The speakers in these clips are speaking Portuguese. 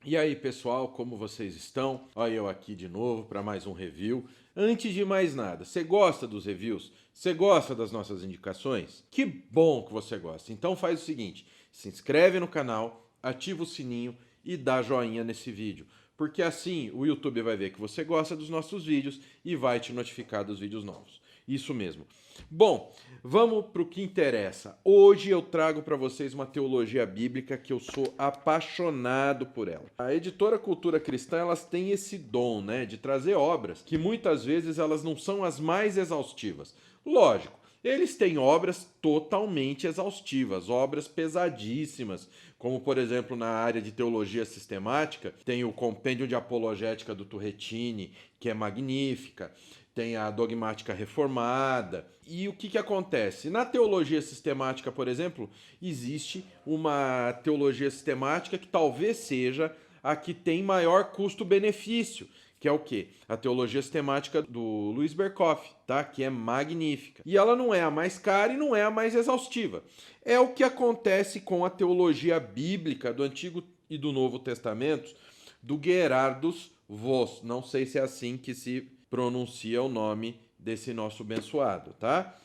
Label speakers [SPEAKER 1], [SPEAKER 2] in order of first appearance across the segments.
[SPEAKER 1] E aí, pessoal, como vocês estão? Olha eu aqui de novo para mais um review. Antes de mais nada, você gosta dos reviews? Você gosta das nossas indicações? Que bom que você gosta. Então faz o seguinte, se inscreve no canal, ativa o sininho e dá joinha nesse vídeo. Porque assim o YouTube vai ver que você gosta dos nossos vídeos e vai te notificar dos vídeos novos. Isso mesmo. Bom, vamos para o que interessa. Hoje eu trago para vocês uma teologia bíblica que eu sou apaixonado por ela. A editora Cultura Cristã, elas têm esse dom, né, de trazer obras que muitas vezes elas não são as mais exaustivas. Lógico, eles têm obras totalmente exaustivas, obras pesadíssimas, como por exemplo na área de teologia sistemática, tem o Compêndio de Apologética do Turretini, que é magnífica, tem a dogmática reformada. E o que acontece? Na teologia sistemática, por exemplo, existe uma teologia sistemática que talvez seja a que tem maior custo-benefício, que é o quê? A teologia sistemática do Luiz Berkoff, tá? Que é magnífica. E ela não é a mais cara e não é a mais exaustiva. É o que acontece com a teologia bíblica do Antigo e do Novo Testamentos, do Gerardus Voss. Não sei se é assim que se pronuncia o nome desse nosso abençoado, tá?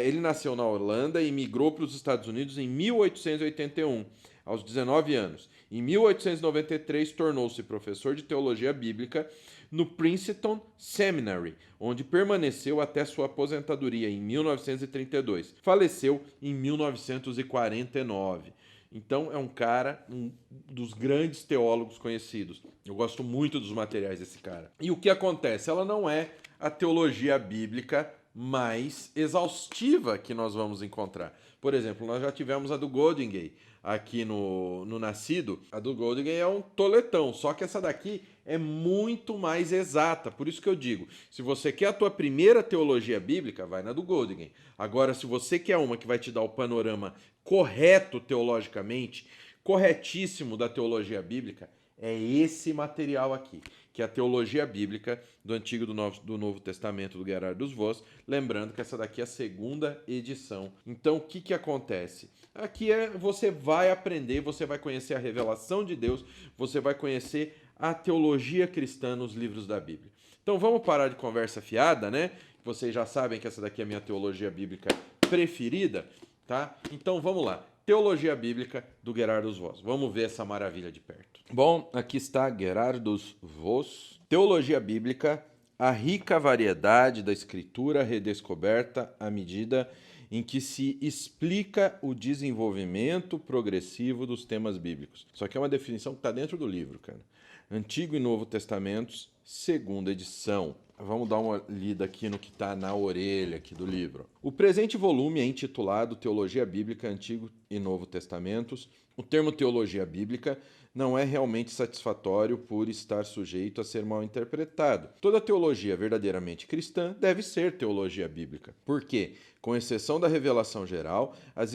[SPEAKER 1] Ele nasceu na Holanda e migrou para os Estados Unidos em 1881, aos 19 anos. Em 1893, tornou-se professor de teologia bíblica no Princeton Seminary, onde permaneceu até sua aposentadoria em 1932. Faleceu em 1949. Então é um cara, um dos grandes teólogos conhecidos. Eu gosto muito dos materiais desse cara. E o que acontece? Ela não é a teologia bíblica mais exaustiva que nós vamos encontrar. Por exemplo, nós já tivemos a do Goldingay aqui no Nascido. A do Goldingay é um toletão, só que essa daqui é muito mais exata. Por isso que eu digo, se você quer a tua primeira teologia bíblica, vai na do Goldingay. Agora, se você quer uma que vai te dar o panorama correto teologicamente, corretíssimo da teologia bíblica, é esse material aqui, que é a teologia bíblica do Antigo e do Novo Testamento do Gerardus Voss. Lembrando que essa daqui é a segunda edição. Então, o que acontece? Aqui você vai aprender, você vai conhecer a revelação de Deus, você vai conhecer a teologia cristã nos livros da Bíblia. Então, vamos parar de conversa fiada, né? Vocês já sabem que essa daqui é a minha teologia bíblica preferida, tá? Então, vamos lá. Teologia Bíblica do Gerardus Voss. Vamos ver essa maravilha de perto. Bom, aqui está Gerardus Voss. Teologia Bíblica, a rica variedade da escritura redescoberta à medida em que se explica o desenvolvimento progressivo dos temas bíblicos. Isso aqui é uma definição que está dentro do livro, cara. Antigo e Novo Testamentos, segunda edição. Vamos dar uma lida aqui no que está na orelha aqui do livro. O presente volume é intitulado Teologia Bíblica, Antigo e Novo Testamentos. O termo teologia bíblica não é realmente satisfatório por estar sujeito a ser mal interpretado. Toda teologia verdadeiramente cristã deve ser teologia bíblica. Por quê? Com exceção da revelação geral, as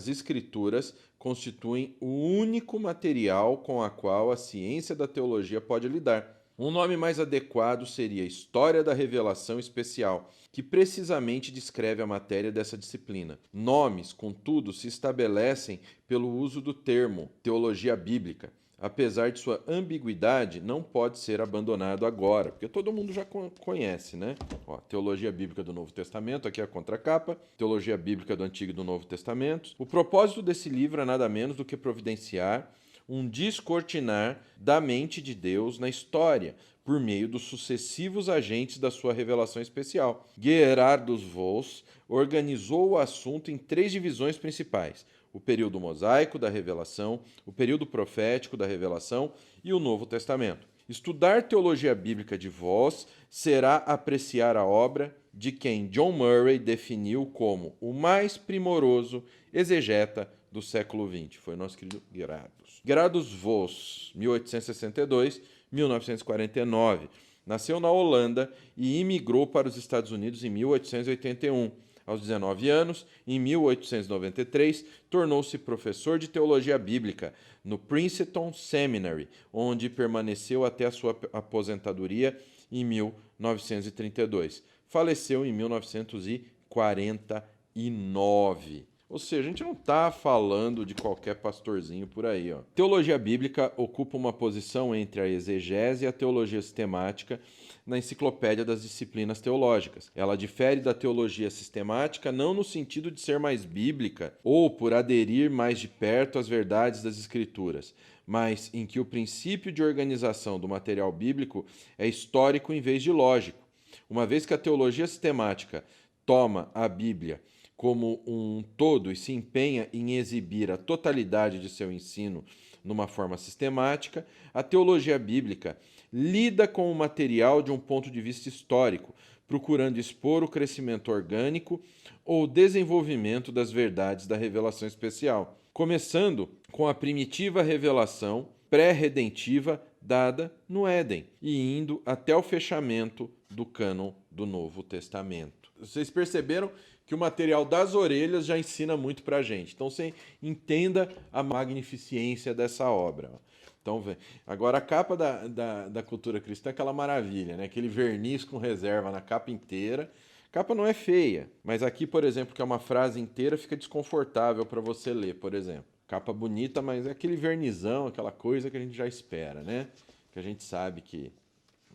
[SPEAKER 1] escrituras constituem o único material com a qual a ciência da teologia pode lidar. Um nome mais adequado seria História da Revelação Especial, que precisamente descreve a matéria dessa disciplina. Nomes, contudo, se estabelecem pelo uso do termo teologia bíblica. Apesar de sua ambiguidade, não pode ser abandonado agora, porque todo mundo já conhece, né? Ó, Teologia Bíblica do Novo Testamento, aqui é a contracapa, Teologia Bíblica do Antigo e do Novo Testamento. O propósito desse livro é nada menos do que providenciar um descortinar da mente de Deus na história, por meio dos sucessivos agentes da sua revelação especial. Gerardus Voss organizou o assunto em 3 divisões principais: o período mosaico da revelação, o período profético da revelação e o Novo Testamento. Estudar teologia bíblica de Voss será apreciar a obra de quem John Murray definiu como o mais primoroso exegeta do século XX. Foi o nosso querido Gerardus. Gerardus Voss, 1862-1949. Nasceu na Holanda e imigrou para os Estados Unidos em 1881. Aos 19 anos, em 1893, tornou-se professor de teologia bíblica no Princeton Seminary, onde permaneceu até a sua aposentadoria em 1932. Faleceu em 1949. Ou seja, a gente não está falando de qualquer pastorzinho por aí. Ó. Teologia bíblica ocupa uma posição entre a exegese e a teologia sistemática na enciclopédia das disciplinas teológicas. Ela difere da teologia sistemática não no sentido de ser mais bíblica ou por aderir mais de perto às verdades das Escrituras, mas em que o princípio de organização do material bíblico é histórico em vez de lógico. Uma vez que a teologia sistemática toma a Bíblia como um todo e se empenha em exibir a totalidade de seu ensino numa forma sistemática, a teologia bíblica lida com o material de um ponto de vista histórico, procurando expor o crescimento orgânico ou desenvolvimento das verdades da revelação especial, começando com a primitiva revelação pré-redentiva dada no Éden e indo até o fechamento do cânon do Novo Testamento. Vocês perceberam que o material das orelhas já ensina muito para a gente. Então você entenda a magnificência dessa obra. Então, agora a capa da cultura cristã é aquela maravilha, né? Aquele verniz com reserva na capa inteira. A capa não é feia, mas aqui, por exemplo, que é uma frase inteira, fica desconfortável para você ler, por exemplo. Capa bonita, mas é aquele vernizão, aquela coisa que a gente já espera, né? Que a gente sabe que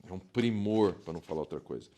[SPEAKER 1] é um primor, para não falar outra coisa.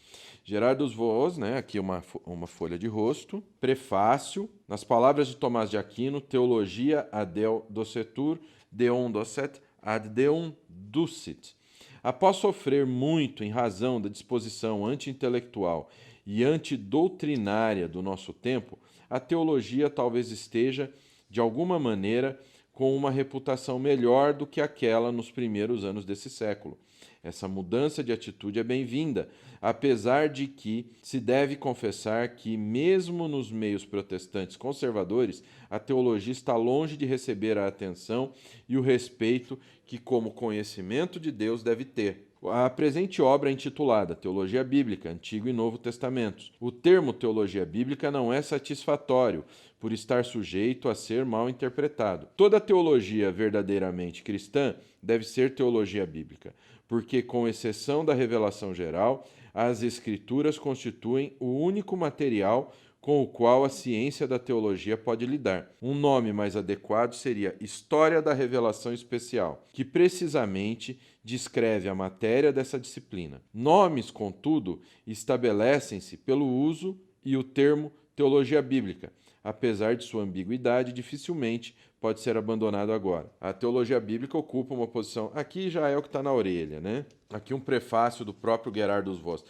[SPEAKER 1] Gerardus Vos, né? Aqui uma folha de rosto. Prefácio. Nas palavras de Tomás de Aquino, Teologia adel docetur, deum docet, ad deum ducit. Após sofrer muito em razão da disposição anti-intelectual e antidoutrinária do nosso tempo, a teologia talvez esteja, de alguma maneira, com uma reputação melhor do que aquela nos primeiros anos desse século. Essa mudança de atitude é bem-vinda, apesar de que se deve confessar que, mesmo nos meios protestantes conservadores, a teologia está longe de receber a atenção e o respeito que, como conhecimento de Deus, deve ter. A presente obra é intitulada Teologia Bíblica, Antigo e Novo Testamentos. O termo teologia bíblica não é satisfatório, por estar sujeito a ser mal interpretado. Toda teologia verdadeiramente cristã deve ser teologia bíblica, porque, com exceção da revelação geral, as Escrituras constituem o único material com o qual a ciência da teologia pode lidar. Um nome mais adequado seria História da Revelação Especial, que precisamente descreve a matéria dessa disciplina. Nomes, contudo, estabelecem-se pelo uso e o termo teologia bíblica. Apesar de sua ambiguidade, dificilmente pode ser abandonado agora. A teologia bíblica ocupa uma posição... Aqui já é o que está na orelha, né? Aqui um prefácio do próprio Gerardus Vos.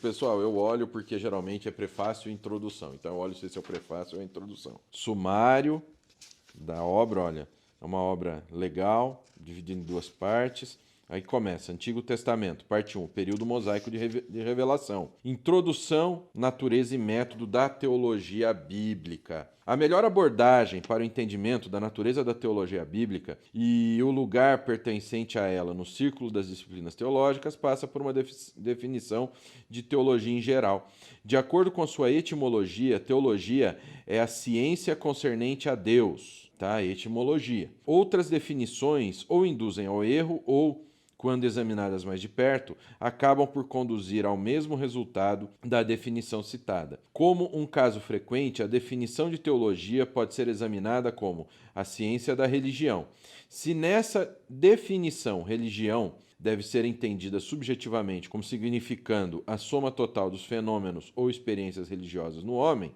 [SPEAKER 1] Pessoal, eu olho porque geralmente é prefácio e introdução. Então eu olho se esse é o prefácio ou a introdução. Sumário da obra, olha. É uma obra legal, dividida em duas partes. Aí começa, Antigo Testamento, parte 1, período mosaico de revelação. Introdução, natureza e método da teologia bíblica. A melhor abordagem para o entendimento da natureza da teologia bíblica e o lugar pertencente a ela no círculo das disciplinas teológicas passa por uma definição de teologia em geral. De acordo com sua etimologia, teologia é a ciência concernente a Deus, tá? Etimologia. Outras definições ou induzem ao erro ou, quando examinadas mais de perto, acabam por conduzir ao mesmo resultado da definição citada. Como um caso frequente, a definição de teologia pode ser examinada como a ciência da religião. Se nessa definição, religião deve ser entendida subjetivamente como significando a soma total dos fenômenos ou experiências religiosas no homem,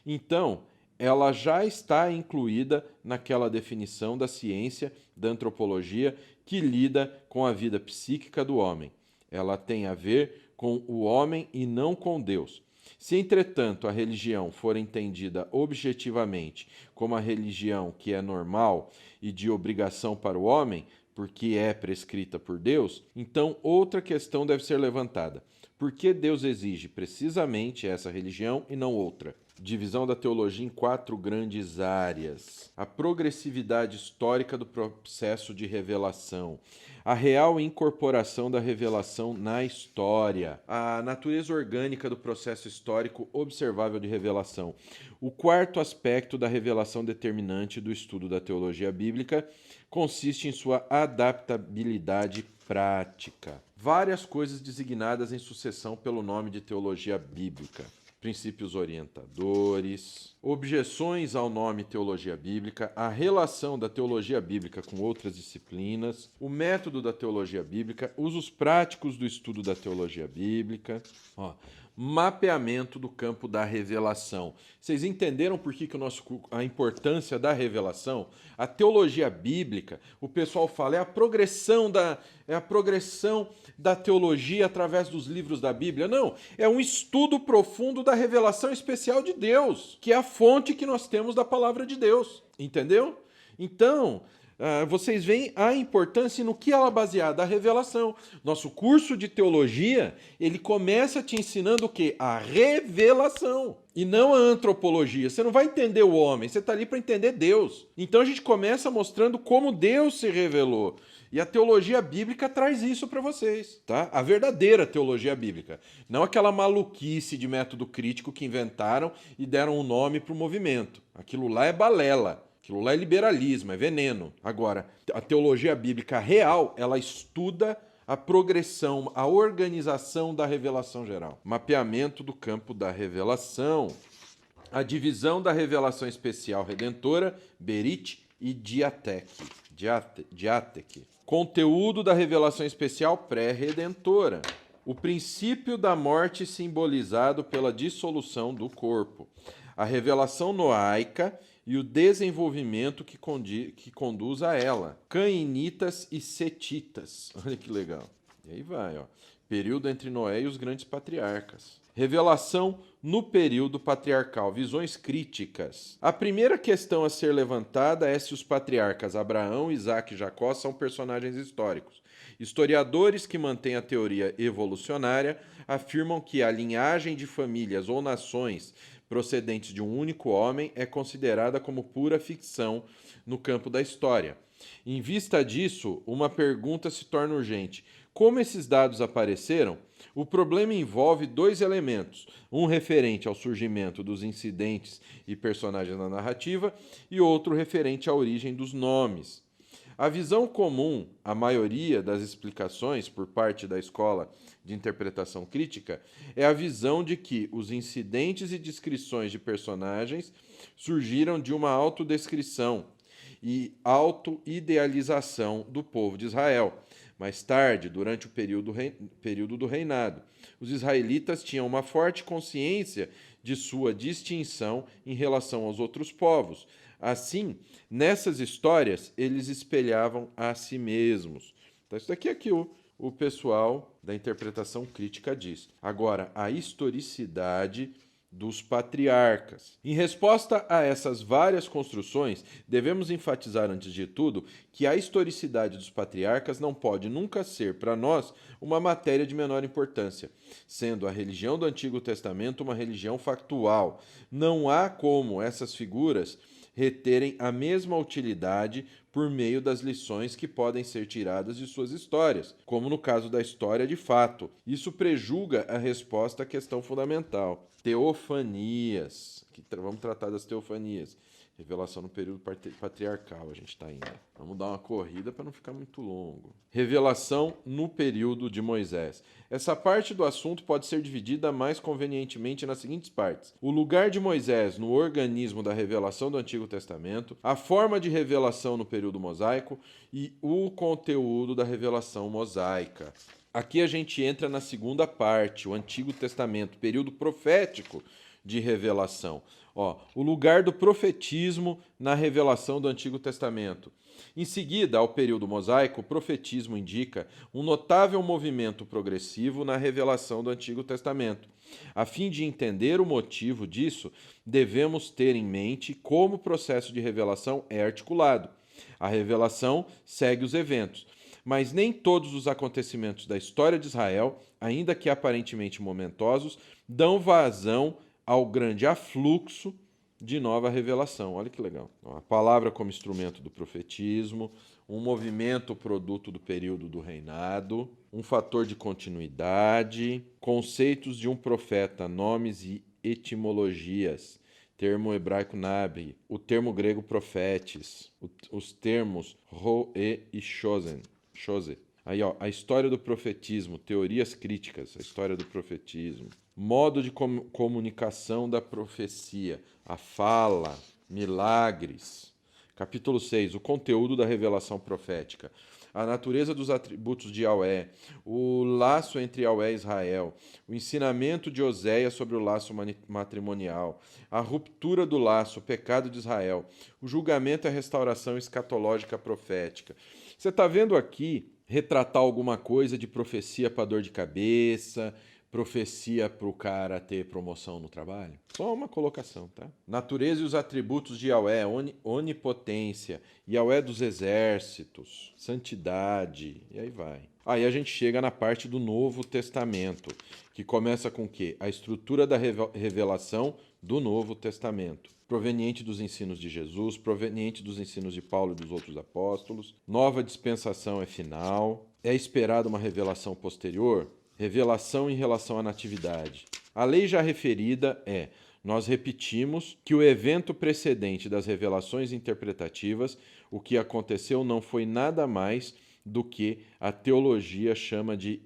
[SPEAKER 1] então ela já está incluída naquela definição da ciência da antropologia que lida com a vida psíquica do homem. Ela tem a ver com o homem e não com Deus. Se, entretanto, a religião for entendida objetivamente como a religião que é normal e de obrigação para o homem, porque é prescrita por Deus, então outra questão deve ser levantada. Por que Deus exige precisamente essa religião e não outra? Divisão da teologia em 4 grandes áreas. A progressividade histórica do processo de revelação. A real incorporação da revelação na história. A natureza orgânica do processo histórico observável de revelação. O quarto aspecto da revelação determinante do estudo da teologia bíblica consiste em sua adaptabilidade prática. Várias coisas designadas em sucessão pelo nome de teologia bíblica. princípios orientadores, objeções ao nome teologia bíblica, a relação da teologia bíblica com outras disciplinas, o método da teologia bíblica, usos práticos do estudo da teologia bíblica, mapeamento do campo da revelação. Vocês entenderam por que a importância da revelação? A teologia bíblica, o pessoal fala, é a progressão da teologia através dos livros da Bíblia. Não, é um estudo profundo da revelação especial de Deus, que é a fonte que nós temos da palavra de Deus. Entendeu? Então, vocês veem a importância no que ela é baseada, a revelação. Nosso curso de teologia, ele começa te ensinando o quê? A revelação, e não a antropologia. Você não vai entender o homem, você está ali para entender Deus. Então a gente começa mostrando como Deus se revelou. E a teologia bíblica traz isso para vocês, tá? A verdadeira teologia bíblica. Não aquela maluquice de método crítico que inventaram e deram um nome para o movimento. Aquilo lá é balela. Aquilo lá é liberalismo, é veneno. Agora, a teologia bíblica real, ela estuda a progressão, a organização da revelação geral. Mapeamento do campo da revelação. A divisão da revelação especial redentora, Berit e Diateque. Conteúdo da revelação especial pré-redentora. O princípio da morte simbolizado pela dissolução do corpo. A revelação noaica e o desenvolvimento que conduz a ela. Cainitas e setitas. Olha que legal. E aí vai, ó. Período entre Noé e os grandes patriarcas. Revelação no período patriarcal. Visões críticas. A primeira questão a ser levantada é se os patriarcas Abraão, Isaac e Jacó são personagens históricos. Historiadores que mantêm a teoria evolucionária afirmam que a linhagem de famílias ou nações procedentes de um único homem é considerada como pura ficção no campo da história. Em vista disso, uma pergunta se torna urgente. Como esses dados apareceram? O problema envolve dois elementos, um referente ao surgimento dos incidentes e personagens na narrativa e outro referente à origem dos nomes. A visão comum, a maioria das explicações por parte da escola de interpretação crítica, é a visão de que os incidentes e descrições de personagens surgiram de uma autodescrição e autoidealização do povo de Israel. Mais tarde, durante o período do reinado, os israelitas tinham uma forte consciência de sua distinção em relação aos outros povos. Assim, nessas histórias, eles espelhavam a si mesmos. Então, isso daqui é que o pessoal da interpretação crítica diz. Agora, a historicidade dos patriarcas. Em resposta a essas várias construções, devemos enfatizar, antes de tudo, que a historicidade dos patriarcas não pode nunca ser, para nós, uma matéria de menor importância, sendo a religião do Antigo Testamento uma religião factual. Não há como essas figuras reterem a mesma utilidade por meio das lições que podem ser tiradas de suas histórias, como no caso da história de fato. Isso prejulga a resposta à questão fundamental. Teofanias. Vamos tratar das teofanias. Revelação no período patriarcal, a gente está indo. Vamos dar uma corrida para não ficar muito longo. Revelação no período de Moisés. Essa parte do assunto pode ser dividida mais convenientemente nas seguintes partes: o lugar de Moisés no organismo da revelação do Antigo Testamento, a forma de revelação no período mosaico e o conteúdo da revelação mosaica. Aqui a gente entra na segunda parte, o Antigo Testamento, período profético de revelação. O lugar do profetismo na revelação do Antigo Testamento. Em seguida, ao período mosaico, o profetismo indica um notável movimento progressivo na revelação do Antigo Testamento. A fim de entender o motivo disso, devemos ter em mente como o processo de revelação é articulado. A revelação segue os eventos, mas nem todos os acontecimentos da história de Israel, ainda que aparentemente momentosos, dão vazão ao grande afluxo de nova revelação. Olha que legal. A palavra como instrumento do profetismo, um movimento produto do período do reinado, um fator de continuidade, conceitos de um profeta, nomes e etimologias, termo hebraico nabi, o termo grego profetes, os termos roe e shosen. Aí, a história do profetismo, teorias críticas, a história do profetismo. modo de comunicação da profecia, a fala, milagres. Capítulo 6, o conteúdo da revelação profética, a natureza dos atributos de Yahweh, o laço entre Yahweh e Israel, o ensinamento de Oséias sobre o laço matrimonial, a ruptura do laço, o pecado de Israel, o julgamento e a restauração escatológica profética. Você está vendo aqui retratar alguma coisa de profecia para dor de cabeça, profecia para o cara ter promoção no trabalho? Só uma colocação, tá? Natureza e os atributos de Yahweh, onipotência, Yahweh dos exércitos, santidade, e aí vai. Aí a gente chega na parte do Novo Testamento, que começa com o quê? A estrutura da revelação do Novo Testamento, proveniente dos ensinos de Jesus, proveniente dos ensinos de Paulo e dos outros apóstolos. Nova dispensação é final. É esperada uma revelação posterior? Revelação em relação à natividade. A lei já referida nós repetimos que o evento precedente das revelações interpretativas, o que aconteceu não foi nada mais do que a teologia chama de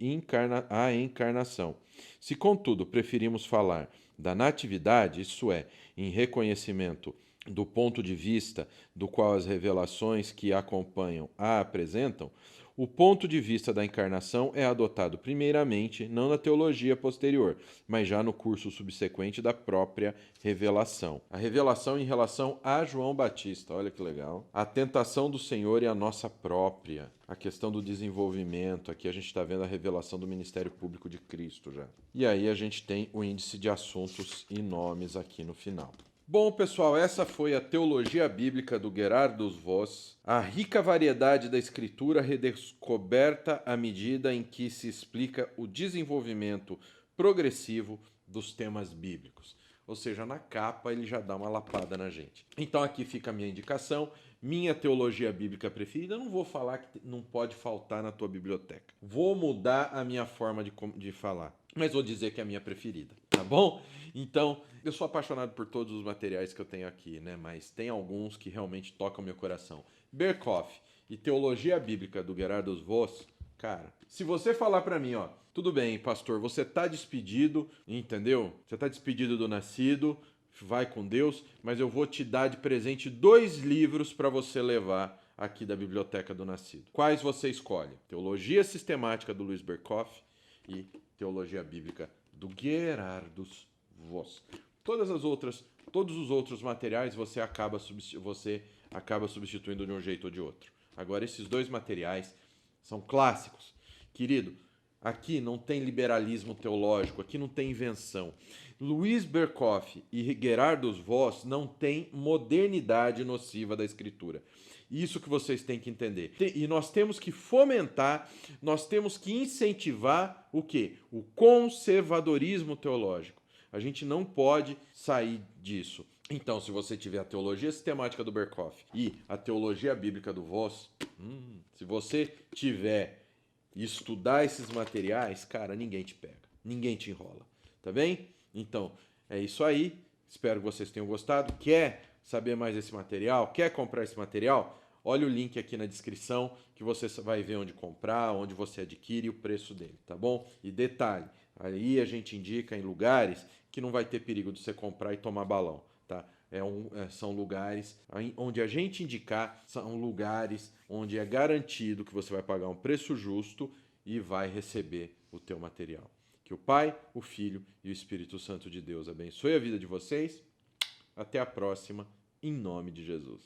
[SPEAKER 1] a encarnação. Se, contudo, preferimos falar da natividade, isso é, em reconhecimento do ponto de vista do qual as revelações que a acompanham a apresentam, o ponto de vista da encarnação é adotado primeiramente não na teologia posterior, mas já no curso subsequente da própria revelação. A revelação em relação a João Batista, olha que legal. A tentação do Senhor e a nossa própria. A questão do desenvolvimento, aqui a gente está vendo a revelação do ministério público de Cristo já. E aí a gente tem o índice de assuntos e nomes aqui no final. Bom, pessoal, essa foi a teologia bíblica do Gerardus Voss, a rica variedade da escritura redescoberta à medida em que se explica o desenvolvimento progressivo dos temas bíblicos. Ou seja, na capa ele já dá uma lapada na gente. Então aqui fica a minha indicação, minha teologia bíblica preferida. Eu não vou falar que não pode faltar na tua biblioteca. Vou mudar a minha forma de falar, mas vou dizer que é a minha preferida, tá bom? Então, eu sou apaixonado por todos os materiais que eu tenho aqui, né? Mas tem alguns que realmente tocam meu coração. Berkhof e Teologia Bíblica do Gerardus Voss, cara, se você falar pra mim, ó, tudo bem, pastor, você tá despedido, entendeu? Você tá despedido do nascido, vai com Deus, mas eu vou te dar de presente 2 livros para você levar aqui da Biblioteca do Nascido. Quais você escolhe? Teologia Sistemática do Luiz Berkhof e Teologia Bíblica do Gerardus Voss. Todos os outros materiais você acaba substituindo de um jeito ou de outro. Agora, esses 2 materiais são clássicos. Querido, aqui não tem liberalismo teológico, aqui não tem invenção. Luiz Berkhof e Gerardus Voss não têm modernidade nociva da Escritura. Isso que vocês têm que entender. E nós temos que fomentar, nós temos que incentivar o quê? O conservadorismo teológico. A gente não pode sair disso. Então, se você tiver a teologia sistemática do Berkhof e a teologia bíblica do Voss, se você tiver e estudar esses materiais, cara, ninguém te pega, ninguém te enrola, tá bem? Então, é isso aí. Espero que vocês tenham gostado. Quer saber mais desse material? Quer comprar esse material? Olha o link aqui na descrição que você vai ver onde comprar, onde você adquire e o preço dele, tá bom? E detalhe, aí a gente indica em lugares que não vai ter perigo de você comprar e tomar balão, tá? São lugares onde a gente indicar, são lugares onde é garantido que você vai pagar um preço justo e vai receber o teu material. Que o Pai, o Filho e o Espírito Santo de Deus abençoe a vida de vocês. Até a próxima, em nome de Jesus.